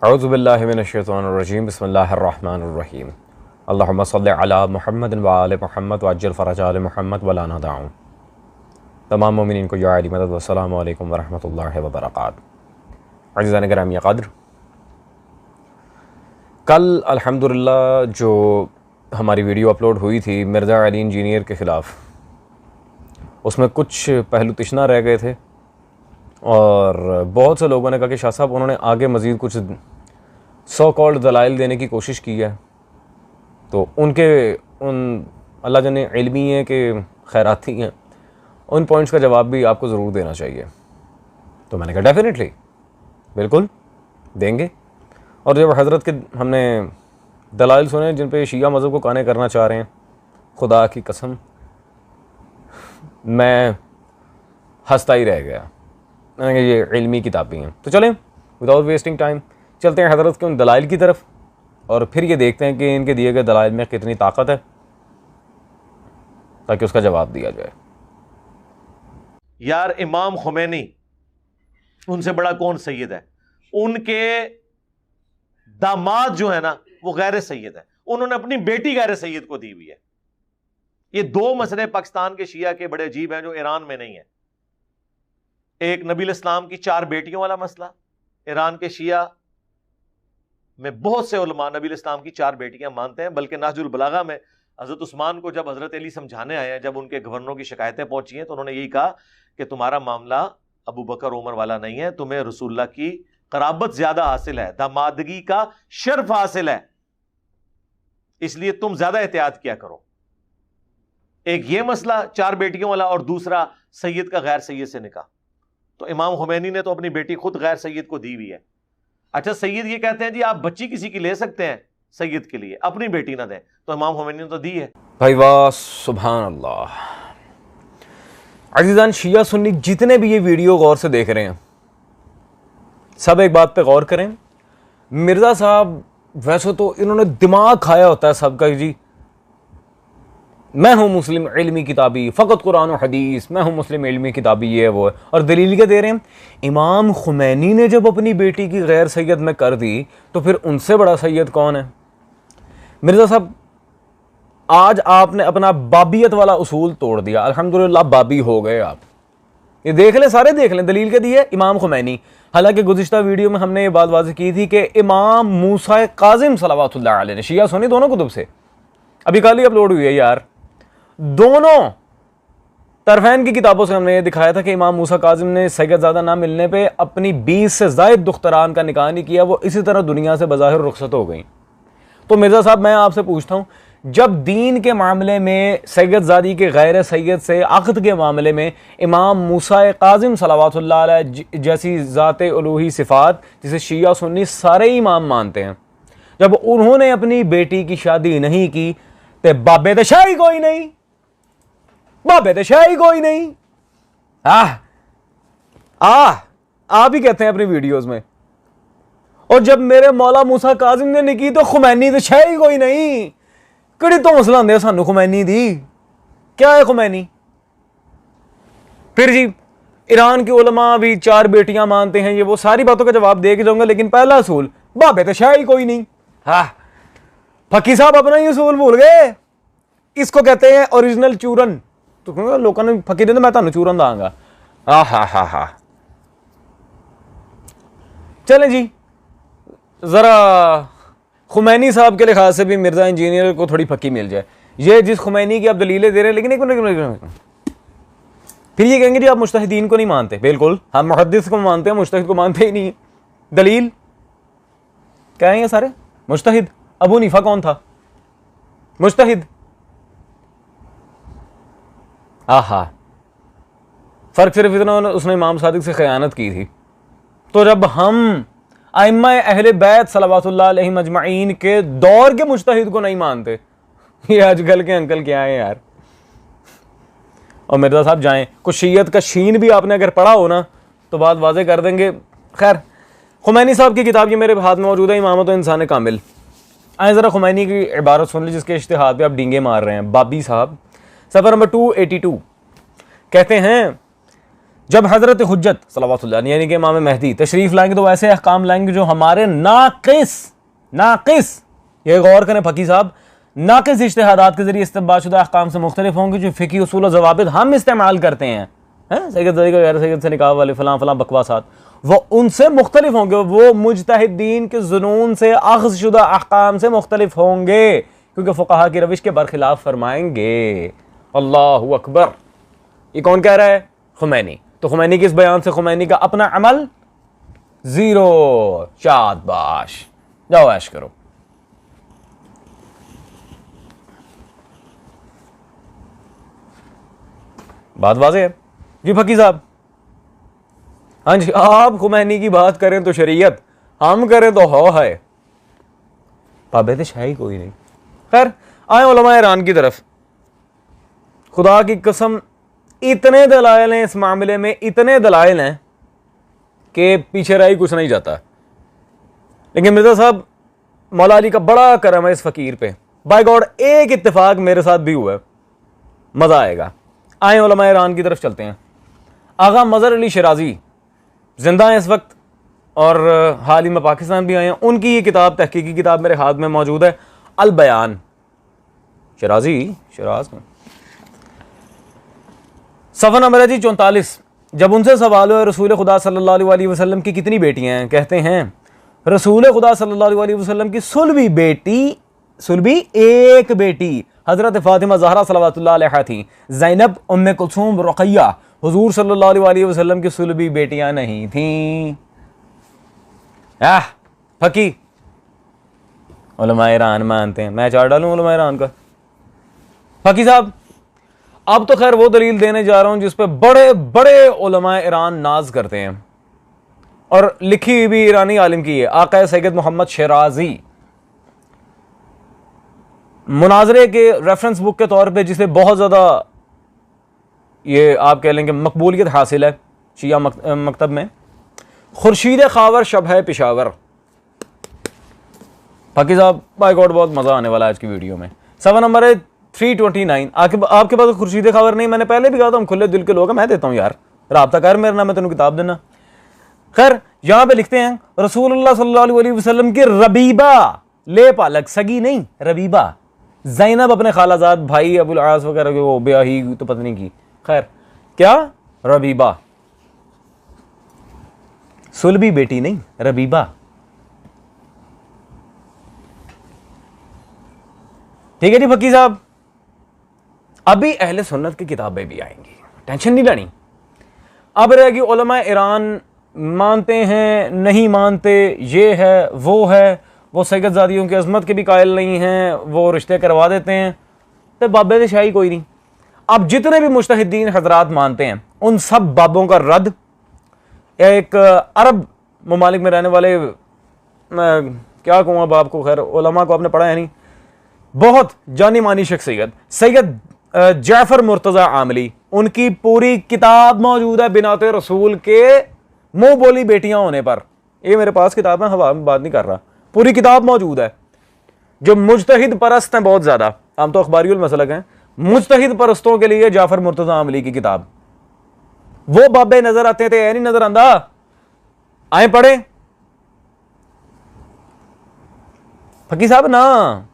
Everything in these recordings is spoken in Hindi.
औज़ुबिल्लाहि मिनश्शैतानिर्रजीम बिस्मिल्लाहिर्रहमानिर्रहीम अल्लाहुम्मा सल्लि अला मुहम्मद व आले मुहम्मद वअज्जिल फ़रज आले मुहम्मद वला नदाउ। तमाम मोमिनीन को या अली मदद वस्सलामु अलैकुम व रहमतुल्लाहि व बरकातुहू। अज़ीज़ान गिरामी क़द्र, कल अल्हम्दुलिल्लाह जो हमारी वीडियो अपलोड हुई थी मिर्ज़ा अली इंजीनियर के ख़िलाफ़, उसमें कुछ पहलू तिश्ना रह गए थे और बहुत से लोगों ने कहा कि शाह साहब उन्होंने आगे मज़ीद कुछ सो कॉल्ड दलाइल देने की कोशिश की है, तो उनके अल्लाह जाने इल्मी है कि खैराती हैं, उन पॉइंट्स का जवाब भी आपको ज़रूर देना चाहिए। तो मैंने कहा डेफिनेटली बिल्कुल देंगे। और जब हज़रत के हमने दलाइल सुने जिन पे शिया मज़हब को काने करना चाह रहे हैं, खुदा की कसम मैं हंसता ही रह गया। ये इल्मी किताबें हैं। तो चलें विदाउट वेस्टिंग टाइम चलते हैं हज़रत के उन दलाइल की तरफ और फिर ये देखते हैं कि इनके दिए गए दलाइल में कितनी ताकत है, ताकि उसका जवाब दिया जाए। यार इमाम खुमैनी, उनसे बड़ा कौन सैयद है? उनके दामाद जो है ना वो गैर सैयद है, उन्होंने अपनी बेटी गैर सैयद को दी हुई है। ये दो मसले पाकिस्तान के शिया के बड़े अजीब हैं जो ईरान में नहीं है। एक नबी इस्लाम की 4 बेटियों वाला मसला, ईरान के शिया में बहुत से उलमा नबी इस्लाम की 4 बेटियां मानते हैं, बल्कि नाजुल बलागा में हजरत उस्मान को जब हजरत अली समझाने आए हैं, जब उनके गवर्नरों की शिकायतें पहुंची हैं, तो उन्होंने यही कहा कि तुम्हारा मामला अबू बकर उमर वाला नहीं है, तुम्हें रसूलुल्लाह की कराबत ज्यादा हासिल है, दामादगी का शर्फ हासिल है, इसलिए तुम ज्यादा एहतियात किया करो। एक ये मसला 4 बेटियों वाला, और दूसरा सैयद का गैर सैयद से निकाह। तो इमाम खुमैनी ने तो अपनी बेटी खुद गैर सैयद को दी हुई है। अच्छा, सैयद ये कहते हैं जी आप बच्ची किसी की ले सकते हैं सैयद के लिए, अपनी बेटी ना दें, तो इमाम खुमैनी ने तो दी है। भाई वाह, सुभान अल्लाह। अज़ीज़ान, शिया सुन्नी जितने भी ये वीडियो गौर से देख रहे हैं, सब एक बात पे गौर करें। मिर्ज़ा साहब वैसे तो इन्होंने दिमाग खाया होता है सबका, जी मैं हूँ मुस्लिम इल्मी किताबी, फ़कत कुरान और हदीस, मैं हूँ मुस्लिम इल्मी किताबी, ये वो है। और दलील क्या दे रहे हैं? इमाम खुमैनी ने जब अपनी बेटी की गैर सैयद में कर दी, तो फिर उनसे बड़ा सैयद कौन है? मिर्ज़ा साहब, आज आपने अपना बाबियत वाला उसूल तोड़ दिया, अल्हम्दुलिल्लाह बाबी हो गए आप। ये देख लें, सारे देख लें, दलील क्या दी है? इमाम खुमैनी। हालांकि गुज़िश्ता वीडियो में हमने ये बात वाज़ेह की थी कि इमाम मूसा काज़िम सलावतुल्लाह अलैह ने, शिया सुन्नी दोनों कुतुब से, अभी कल ही अपलोड हुई है यार, दोनों तरफैन की किताबों से हमने ये दिखाया था कि इमाम मूसा काज़िम ने सैयदज़ादा ना मिलने पे अपनी 20 से ज़ायद दुख्तरान का निकाह नहीं किया, वो इसी तरह दुनिया से बज़ाहिर रुखसत हो गई। तो मिर्ज़ा साहब, मैं आपसे पूछता हूँ, जब दीन के मामले में सैयदज़ादी के गैर सैयद से अक़द के मामले में इमाम मूसा काज़िम सलावतुल्लाह अलैह जैसी ज़ाते उलूही सिफ़ात जिसे शिया सुन्नी सारे इमाम मानते हैं, जब उन्होंने अपनी बेटी की शादी नहीं की, तो बाबे तो शाही कोई नहीं, बाबे तो शाही कोई नहीं। आप ही कहते हैं अपनी वीडियोस में। और जब मेरे मौला मूसा काजिम ने नहीं की, तो खुमैनी तो शाही कोई नहीं। कड़ी तो मसला आंदे सानू खुमैनी दी, क्या है खुमैनी? फिर जी ईरान के उलमा भी 4 बेटियां मानते हैं, ये वो सारी बातों का जवाब दे के जाऊंगा, लेकिन पहला असूल, बाबे तो शाही कोई नहीं। फकी साहब अपना ही असूल भूल गए। इसको कहते हैं ओरिजिनल चूरन। तो लोगों ने फकी दे, मैं तुहानू चूरन दांगा। हा चलें जी, जरा खुमैनी साहब के लिहाज से भी मिर्जा इंजीनियर को थोड़ी फकी मिल जाए। ये जिस खुमैनी की आप दलीलें दे रहे हैं, लेकिन एक मिनट, फिर ये कहेंगे जी आप मुज्तहिदीन को नहीं मानते। बिल्कुल, हम मुहद्दिस को मानते हैं, मुज्तहिद को मानते ही नहीं। दलील क्या है? ये सारे मुज्तहिद। अबू हनीफा कौन था? मुज्तहिद। फर्क सिर्फ इतना, उसने इमाम सादिक से खयानत की थी। तो जब हम आइम्मा अहले बैत सलावतुल्लाह अलैहिम अजमईन के दौर के मुज्तहिद को नहीं मानते, ये आजकल के अंकल क्या है यार। और मिर्जा साहब जाएं, कुछ शीयत का शीन भी आपने अगर पढ़ा हो ना, तो बात वाज़ेह कर देंगे। खैर, खुमैनी साहब की किताब ये मेरे हाथ में मौजूद है, इमामत व इंसान कामिल। आए ज़रा खुमैनी की इबारत सुन ली, जिसके इश्तिहाद पे आप डींगे मार रहे हैं। बाबी साहब, सफ़र नंबर 282, कहते हैं जब हजरत हुज्जत सल्लल्लाहु अलैहि यानी कि इमाम महदी तशरीफ लाएंगे तो वैसे अहकाम लाएंगे जो हमारे नाकिस, ये गौर करें फकी साहब, नाकिस इज्तिहादात के जरिए इस्तेमाल अहकाम से मुख्तलिफ होंगे। जो फ़िकी उसूल और ज़वाबित हम इस्तेमाल करते हैं, सैयद गैर सैयद से निकाह वाले फलां फलां बकवासात, वो उनसे मुख्तलिफ होंगे। वो मुजतहिदीन के जुनून से अख़ज़ शुदा अहकाम से मुख्तलिफ होंगे, क्योंकि फ़ुक़हा की रविश के बरखिलाफ फरमाएंगे। अल्लाहु अकबर। ये कौन कह रहा है? खुमैनी। तो खुमैनी के इस बयान से खुमैनी का अपना अमल ज़ीरो। शाबाश, जाओ ऐश करो। बात वाज़ेह है जी फकी साहब। हाँ जी, आप खुमैनी की बात करें तो शरीयत, हम करें तो हो है पाबंदिश है ही कोई नहीं। खैर आए उलमा ईरान की तरफ। खुदा की कसम इतने दलाइल हैं इस मामले में, इतने दलाइल हैं कि पीछे रह ही कुछ नहीं जाता। लेकिन मिर्ज़ा साहब मौला अली का बड़ा करम है इस फ़कीर पे। बाय गॉड एक इत्तेफाक मेरे साथ भी हुआ है, मज़ा आएगा। आए उलमा ईरान की तरफ चलते हैं। आगा मज़हर अली शिराज़ी जिंदा हैं इस वक्त और हाल ही में पाकिस्तान भी आए हैं। उनकी ये किताब, तहकीकी किताब मेरे हाथ में मौजूद है, अल बयान। शिराज में सफ़ा नंबर है जी 44। जब उनसे सवाल हुआ रसूल खुदा सल्लल्लाहु अलैहि वसल्लम की कितनी बेटियां हैं, कहते हैं रसूल खुदा सल्लल्लाहु अलैहि वसल्लम की सुलभी एक बेटी हज़रत फ़ातिमा ज़हरा सल्लल्लाहु अलैहा थी। ज़ैनब, उम्मे कुलसूम, रुक़ैया हुज़ूर सल्लल्लाहु अलैहि वसल्लम की सुलभी बेटियां नहीं थीं। फकी उलमा ईरान मानते हैं। मैं चार डालूं उलमा ईरान का। फकी साहब अब तो खैर वो दलील देने जा रहा हूं जिस पे बड़े बड़े उलमा ईरान नाज करते हैं, और लिखी हुई भी ईरानी आलिम की है, आका सैयद मोहम्मद शिराजी। मुनाजरे के रेफरेंस बुक के तौर पे जिसे बहुत ज़्यादा ये आप कह लेंगे मकबूलियत हासिल है शिया मकतब में, खुर्शीद खावर शबह पेशावर। फकी साहब बाय गॉड बहुत मज़ा आने वाला है आज की वीडियो में। सवाल नंबर है 329। आपके पास खुर्शीद खावर नहीं, मैंने पहले भी कहा था हम खुले दिल के लोग हैं, मैं देता हूँ यार, राब्ता कर मेरे नाम, मैं तेन किताब देना। खैर यहाँ पे लिखते हैं रसूलुल्लाह सल्लल्लाहु अलैहि वसल्लम की रबीबा, ले पालक, सगी नहीं, रबीबा ज़ैनब अपने खालाजाद भाई अबुल आस वगैरह के वो ब्याही तो पत्नी की, खैर क्या रबीबा, सुलभी बेटी नहीं, रबीबा। ठीक है जी फकी साहब। अभी अहले सुन्नत की किताबें भी आएंगी, टेंशन नहीं लेनी। अब रहेगी उलमा ईरान मानते हैं नहीं मानते, ये है वो सैयदजादियों की अजमत के भी कायल नहीं हैं, वो रिश्ते करवा देते हैं, तो बाबे से शाही कोई नहीं। अब जितने भी मुज्तहिदीन हजरात मानते हैं उन सब बाबों का रद्द एक अरब ममालिक में रहने वाले, मैं क्या कहूँ अब आपको, खैर उलमा को आपने पढ़ा है नहीं, बहुत जानी मानी शख्सियत सैयद जाफर मुर्तज़ा आमली, उनकी पूरी किताब मौजूद है बिनाते रसूल के मुंह बोली बेटियां होने पर। ये मेरे पास किताब है, हवा में बात नहीं कर रहा, पूरी किताब मौजूद है। जो मुजतहिद परस्त हैं बहुत ज़्यादा, हम तो अखबारियुल मसलक हैं, मुजतहिद परस्तों के लिए जाफर मुर्तज़ा आमली की किताब, वो बाबे नजर आते थे, नहीं नजर आंदा, आए पढ़े फकी साहब ना।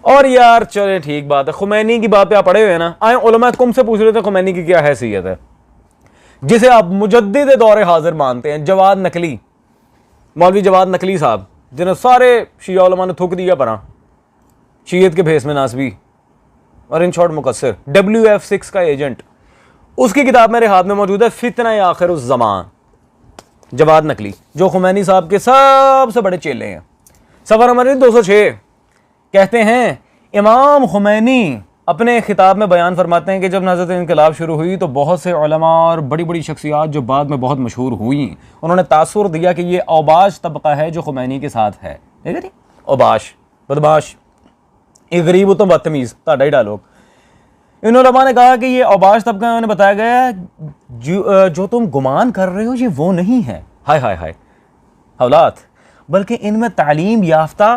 और यार चले ठीक बात है, खुमैनी की बात पे आप पढ़े हुए हैं ना, आए उलमा कुम से पूछ रहे थे खुमैनी की क्या हैसियत है, जिसे आप मुजद्दिद दौरे हाजिर मानते हैं, जवाद नकली, मौलवी जवाद नकली साहब, जिन्हें सारे शिया उलमा ने थूक दिया पना, शीयत के भेस में नासबी और इन शॉर्ट मुकस्सिर, WF6 का एजेंट। उसकी किताब मेरे हाथ में मौजूद है, फितना आखिर उस ज़मान, जवाद नकली, जो खुमैनी साहब के सबसे बड़े चेले हैं। सफ़र नंबर 206 कहते हैं इमाम खुमैनी अपने खिताब में बयान फरमाते हैं कि जब नज़रत इनकलाब शुरू हुई तो बहुत से उलमा और बड़ी बड़ी शख्सियात जो बाद में बहुत मशहूर हुई, उन्होंने तासुर दिया कि ये औबाश तबका है जो खुमैनी के साथ है। ठीक है जी, औबाश, बदमाश, एक गरीब तो बदतमीज़, ताड़ा ही डालोग। इन उलमा ने कहा कि ये औबाश तबका, उन्हें बताया गया जो तुम गुमान कर रहे हो ये वो नहीं है, हाय हाय हाय औलाद, बल्कि इनमें तालीम याफ्ता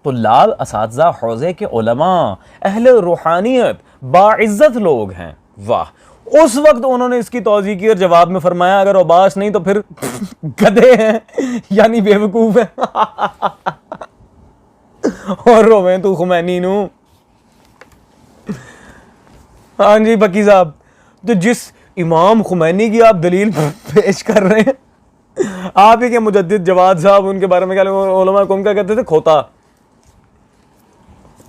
तुल्लाब, असातिज़ा, हौज़े के उलमा, अहले रूहानियत, बाइज़्ज़त लोग हैं। वाह, उस वक्त उन्होंने इसकी तौज़ी की और जवाब में फरमाया अगर अब्बास नहीं तो फिर गधे हैं यानी बेवकूफ है। और रोवे तू खुमैनी नू। हाँ जी फकी साहब, तो जिस इमाम खुमैनी की आप दलील पेश कर रहे हैं, आप ही के मुजद्दिद जवाद साहब उनके बारे में क्या उलमा कौम क्या कहते थे, खोता।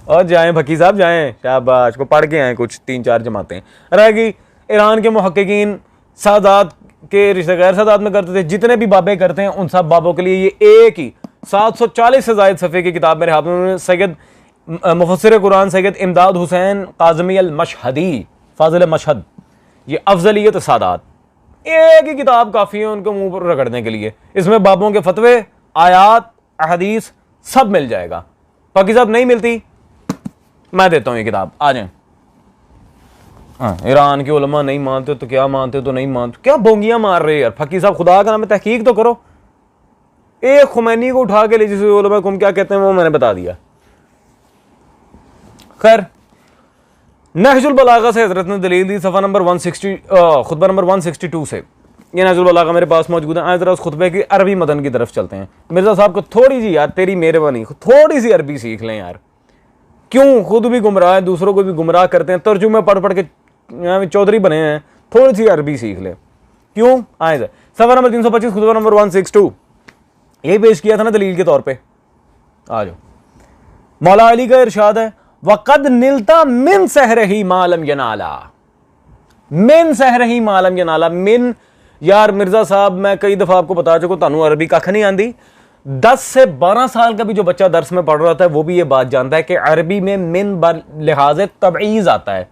और जाएं फकी साहब जाएं, शाबाश को पढ़ के आए कुछ 3-4 जमातें रह गई। ईरान के मुहक्किकीन सादात के रिश्ते गैर सादात में करते थे, जितने भी बाबे करते हैं उन सब बाबों के लिए ये एक ही 740 से ज़ायद सफ़े की किताब मेरे हाथ में। सैयद मुफस्सिर कुरान सैयद इमदाद हुसैन काज़मी अल मशहदी फाजिल मशहद, ये अफजलियत सादात, एक ही किताब काफ़ी है उनको मुंह पर रगड़ने के लिए। इसमें बाबों के फतवे, आयात, अहदीस सब मिल जाएगा। फकी साहब नहीं मिलती, मैं देता हूँ ये किताब, आ जाएं। हाँ, ईरान के उलमा नहीं मानते तो क्या मानते तो नहीं मानते, क्या बोंगियां मार रहे यार। फकी साहब खुदा का नाम है तहकीक तो करो। एक खुमैनी को उठा के ले जिसे उलमा कुम क्या कहते हैं वो मैंने बता दिया। खैर, नहजुल बलागा से हजरत ने दलील दी, सफ़ा नंबर 160 खुतबा नंबर 162 से। ये नहजुल बलागा मेरे पास मौजूद है। आज जरा उस खुतबे की अरबी मतन की तरफ चलते हैं। मिर्ज़ा साहब को थोड़ी सी यार, तेरी मेहरबानी, थोड़ी सी अरबी सीख लें यार। क्यों खुद भी गुमराह है, दूसरों को भी गुमराह करते हैं, तर्जुमे पढ़ पढ़ के चौधरी बने हैं। थोड़ी सी अरबी सीख ले। क्यों? आए सर, सफ़ा नंबर 325 खुतबा नंबर 162 यही पेश किया था ना दलील के तौर पे। आ जाओ। मौला अली का इरशाद है, वक़द निलता मिन सहरही मालम यनाला, मिन सहरही मालम यनाला। मिन यार मिर्जा साहब मैं कई दफा आपको बता चुका, तानू अरबी कख नहीं आंदी। 10 से 12 साल का भी जो बच्चा दर्स में पढ़ रहा था वो भी ये बात जानता है कि अरबी में मिन लिहाज तबईज आता है।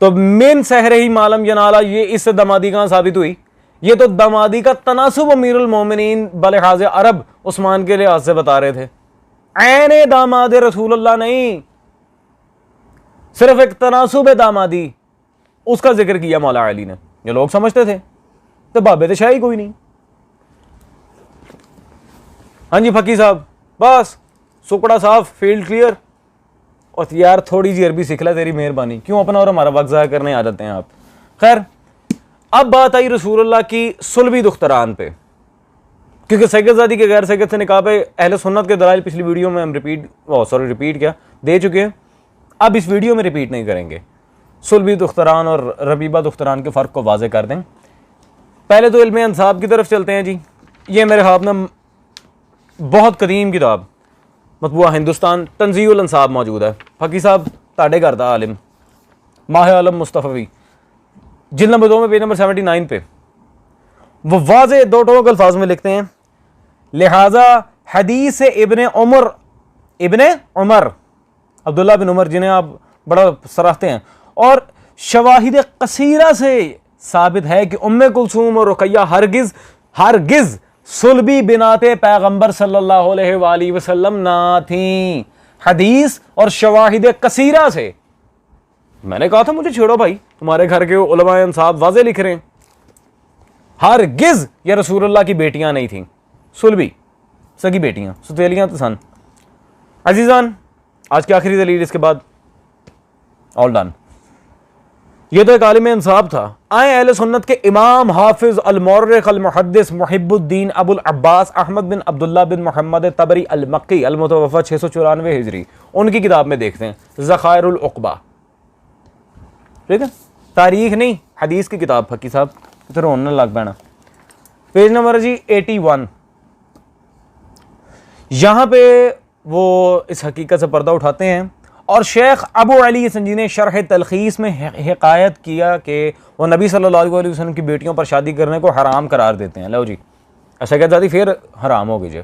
तो मिन सहरही मालम यनाला, ये इससे दमादी कहां साबित हुई? ये तो दमादी का तनासुब अमीरुल मोमिनीन बलिहाज अरब उस्मान के लिहाज से बता रहे थे। ऐने दामाद रसूलुल्लाह नहीं, सिर्फ एक तनासुब दामादी, उसका जिक्र किया मौला अली ने। ये लोग समझते थे तो बाबे तो शाही कोई नहीं। हाँ जी फकी साहब, बस सुकड़ा साफ, फील्ड क्लियर। और यार थोड़ी सी अरबी सीख ले, तेरी मेहरबानी। क्यों अपना और हमारा वक्त ज़ाया करने आ जाते हैं आप। खैर, अब बात आई रसूलुल्लाह की सुलबी दुख्तरान पे, क्योंकि सैयदजादी के गैर सैयद से निकाह पे अहले सुन्नत के दलाइल पिछली वीडियो में हम रिपीट क्या दे चुके हैं। अब इस वीडियो में रिपीट नहीं करेंगे। सुलबी दुख्तरान और रबीबा दुख्तरान के फ़र्क को वाज़े कर दें। पहले तो इल्म अंसाब की तरफ चलते हैं जी। ये मेरे हाथ में बहुत कदीम किताब मतबूआ हिंदुस्तान तंज़ीउल अंसाब मौजूद है। फकी साहब ताड़े घर दा आलिम माह आलम मुस्तफ़वी, जिल्द नंबर 2 में पेज नंबर 79 पे वो वाज़े दो टोक अल्फाज में लिखते हैं, लिहाजा हदीस इब्ने उमर अब्दुल्ला बिन उमर, जिन्हें आप बड़ा सराहते हैं, और शवाहिद कसीरा से साबित है कि उम्मे कुलसूम और रुकैया हरगिज सुलबी बिनाते पैगंबर सल्लल्लाहु अलैहि वसल्लम ना थी। हदीस और शवाहिद कसीरा से। मैंने कहा था मुझे छेड़ो भाई, तुम्हारे घर के उलमा इंसाफ वाज़े लिख रहे हैं। हरगिज ये रसूलुल्लाह की बेटियां नहीं थी, सुलबी सगी बेटियां, सुतेलियां तो सन। अजीजान, आज की आखिरी दलील, इसके बाद ऑल डन। ये तो एक आलिम इंसाफ था। आए अहले सुन्नत के इमाम हाफिज अल मुअर्रिख अल मुहद्दिस मुहिब्बुद्दीन अबुल अब्बास अहमद बिन अब्दुल्ला बिन मोहम्मद तबरी अल मक्की अल मुतवफ़ा 694 हिजरी, उनकी किताब में देखते हैं ज़खाइरुल उक़बा। ठीक है, तारीख नहीं हदीस की किताब। फकी साहब तो रोने लग पैना। पेज नंबर जी 81। यहां पे वो इस हकीकत से पर्दा उठाते हैं और शेख अबू अली संजी ने शरह तलखीस में हिकायत किया कि वो नबी सल्लल्लाहु अलैहि वसल्लम की बेटियों पर शादी करने को हराम करार देते हैं। लो जी, ऐसा कहता थी फिर हराम हो गई।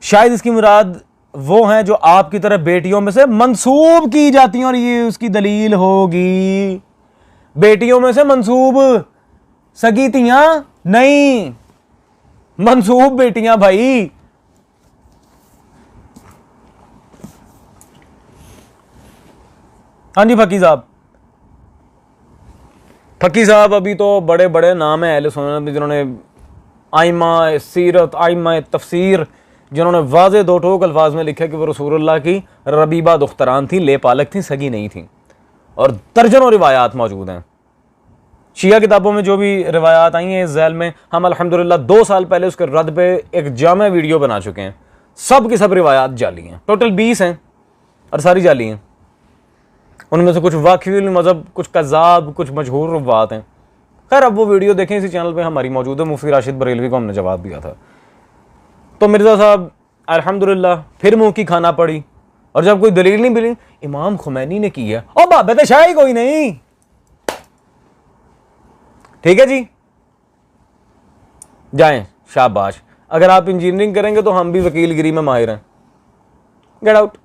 शायद इसकी मुराद वो हैं जो आपकी तरफ बेटियों में से मंसूब की जाती हैं, और ये उसकी दलील होगी। बेटियों में से मंसूब, सगी तियां नहीं, मंसूब बेटियां भाई। हाँ जी फकी साहब, फकी साहब अभी तो बड़े बड़े नाम हैं अहले सुन्नत में, जिन्होंने आइमा सीरत, आइमा तफसीर, जिन्होंने वाज़े दो टोक अल्फाज में लिखा कि वो रसूलुल्लाह की रबीबा दुख्तरान थी, ले पालक थी, सगी नहीं थी, और दर्जनों रिवायात मौजूद हैं। शिया किताबों में जो भी रिवायात आई हैं इस झैल में, हम अल्हम्दुलिल्लाह 2 साल पहले उसके रद्द पे एक जामा वीडियो बना चुके हैं। सब की सब रिवायात जाली हैं, टोटल 20 हैं और सारी जाली हैं। उनमें से कुछ वाक़ई मज़हब, कुछ कज़ाब, कुछ मशहूर रुवात हैं। खैर अब वो वीडियो देखें, इसी चैनल पे हमारी मौजूद है। मुफ्ती राशिद बरेलवी को हमने जवाब दिया था। तो मिर्ज़ा साहब अल्हम्दुलिल्लाह फिर मुँह की खाना पड़ी, और जब कोई दलील नहीं मिली, इमाम खुमैनी ने की है, ओ बाबे तो शाही कोई नहीं। ठीक है जी, जाएं, शाबाश। अगर आप इंजीनियरिंग करेंगे तो हम भी वकीलगिरी में माहिर हैं। Get out.